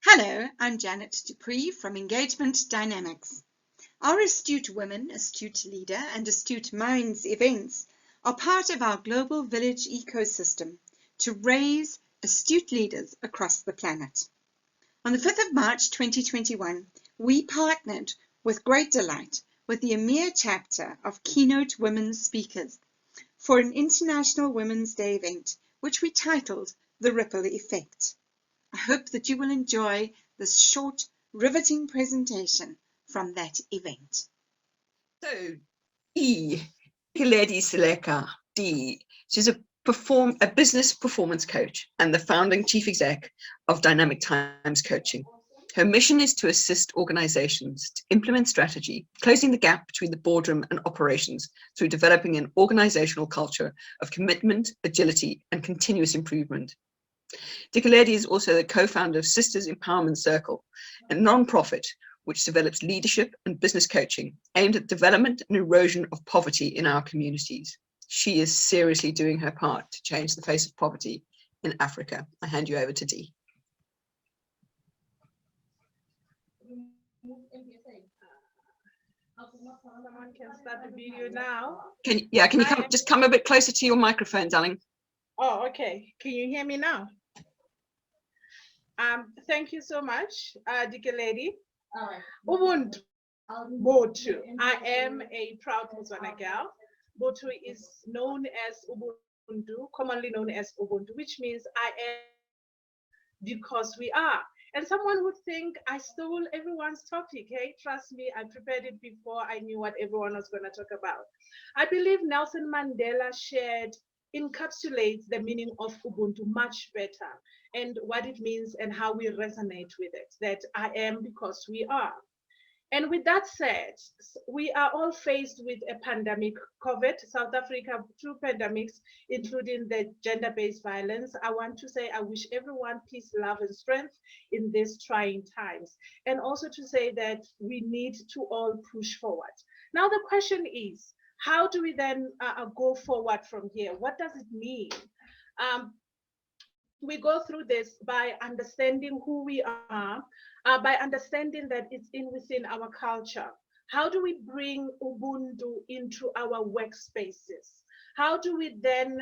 Hello, I'm Janet Dupree from Engagement Dynamics. Our Astute Women, Astute Leader and Astute Minds events are part of our global village ecosystem to raise astute leaders across the planet. On the 5th of March 2021, we partnered with great delight with the EMEA chapter of Keynote Women Speakers for an International Women's Day event, which we titled The Ripple Effect. I hope that you will enjoy this short, riveting presentation from that event. So, Dikeledi Seleka, she's a business performance coach and the founding chief exec of Dynamic Times Coaching. Her mission is to assist organizations to implement strategy, closing the gap between the boardroom and operations through developing an organizational culture of commitment, agility, and continuous improvement. Dikeledi is also the co-founder of Sisters Empowerment Circle, a non-profit which develops leadership and business coaching aimed at development and erosion of poverty in our communities. She is seriously doing her part to change the face of poverty in Africa. I hand you over to Dee. Someone can start the video now. Can you just come a bit closer to your microphone, darling? Oh, okay. Can you hear me now? Thank you so much, Dikeledi. Ubuntu. Botu. I am a proud Botswana girl. Botu is known as Ubuntu, commonly known as Ubuntu, which means I am because we are. And someone would think I stole everyone's topic. Hey, trust me, I prepared it before I knew what everyone was going to talk about. I believe Nelson Mandela encapsulates the meaning of Ubuntu much better and what it means and how we resonate with it, that I am because we are. And with that said, we are all faced with a pandemic, COVID, South Africa, 2 pandemics, including the gender-based violence. I want to say I wish everyone peace, love, and strength in these trying times. And also to say that we need to all push forward. Now the question is, how do we then go forward from here? What does it mean? We go through this by understanding who we are, by understanding that it's within our culture. How do we bring Ubuntu into our workspaces? How do we then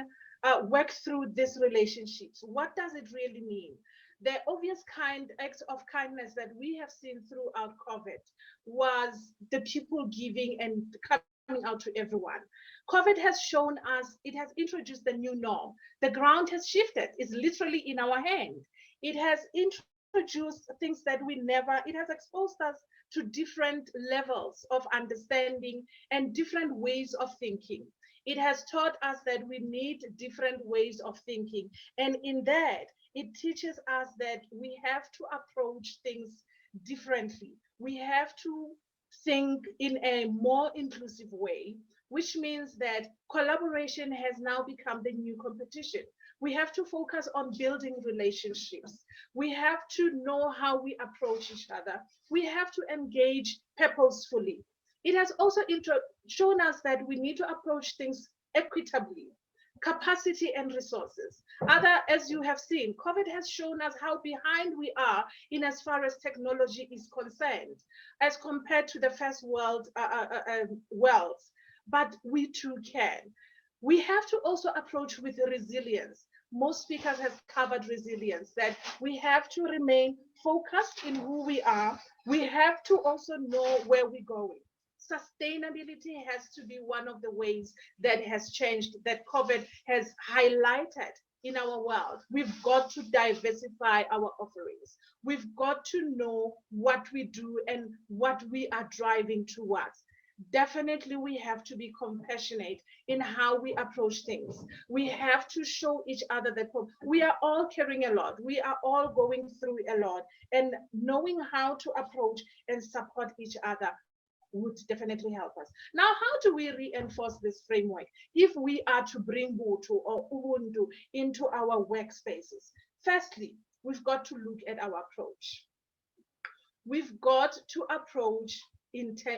work through these relationships? What does it really mean? The obvious acts of kindness that we have seen throughout COVID was the people giving and coming out to everyone. COVID has shown us, it has introduced the new norm. The ground has shifted. It's literally in our hand. It has introduced things that it has exposed us to different levels of understanding and different ways of thinking. It has taught us that we need different ways of thinking. And in that, it teaches us that we have to approach things differently. We have to think in a more inclusive way, which means that collaboration has now become the new competition. We have to focus on building relationships. We have to know how we approach each other. We have to engage purposefully. It has also shown us that we need to approach things equitably, capacity and resources. As you have seen, COVID has shown us how behind we are in as far as technology is concerned, as compared to the first worlds. But we too can. We have to also approach with resilience. Most speakers have covered resilience, that we have to remain focused in who we are. We have to also know where we're going. Sustainability has to be one of the ways that has changed, that COVID has highlighted in our world. We've got to diversify our offerings. We've got to know what we do and what we are driving towards. Definitely, we have to be compassionate in how we approach things. We have to show each other that we are all carrying a lot. We are all going through a lot, and knowing how to approach and support each other would definitely help us. Now, how do we reinforce this framework if we are to bring Botu or Ubuntu into our workspaces? Firstly, we've got to look at our approach. We've got to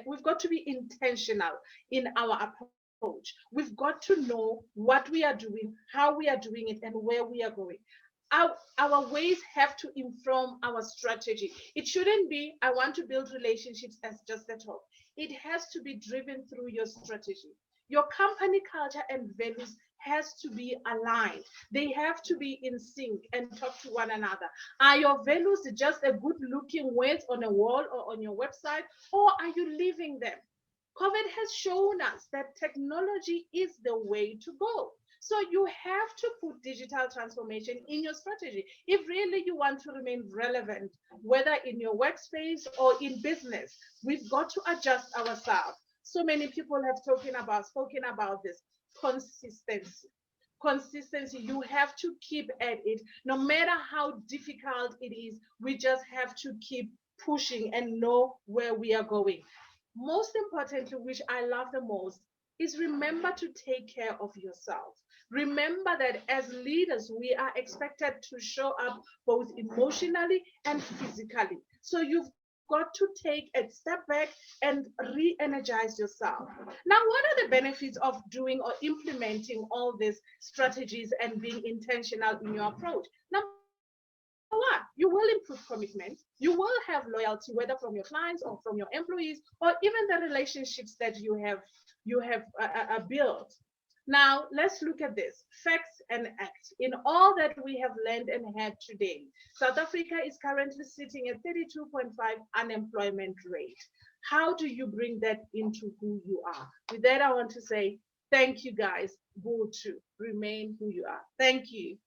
we've got to be intentional in our approach. We've got to know what we are doing, how we are doing it, and where we are going. our ways have to inform our strategy. It shouldn't be, I want to build relationships as just a talk. It has to be driven through your strategy. Your company culture and values has to be aligned. They have to be in sync and talk to one another. Are your values just a good looking words on a wall or on your website, or are you living them? COVID has shown us that technology is the way to go. So you have to put digital transformation in your strategy if really you want to remain relevant, whether in your workspace or in business. We've got to adjust ourselves. So many people have spoken about this consistency. Consistency, you have to keep at it no matter how difficult it is. We just have to keep pushing and know where we are going. Most importantly, which I love the most, is remember to take care of yourself. Remember that as leaders, we are expected to show up both emotionally and physically. So you've got to take a step back and re-energize yourself. Now, what are the benefits of doing or implementing all these strategies and being intentional in your approach? Number one, you will improve commitment. You will have loyalty, whether from your clients or from your employees, or even the relationships that you have built. Now, let's look at this facts and acts. In all that we have learned and had today, South Africa is currently sitting at 32.5 unemployment rate. How do you bring that into who you are? With that, I want to say thank you, guys. Go to remain who you are. Thank you.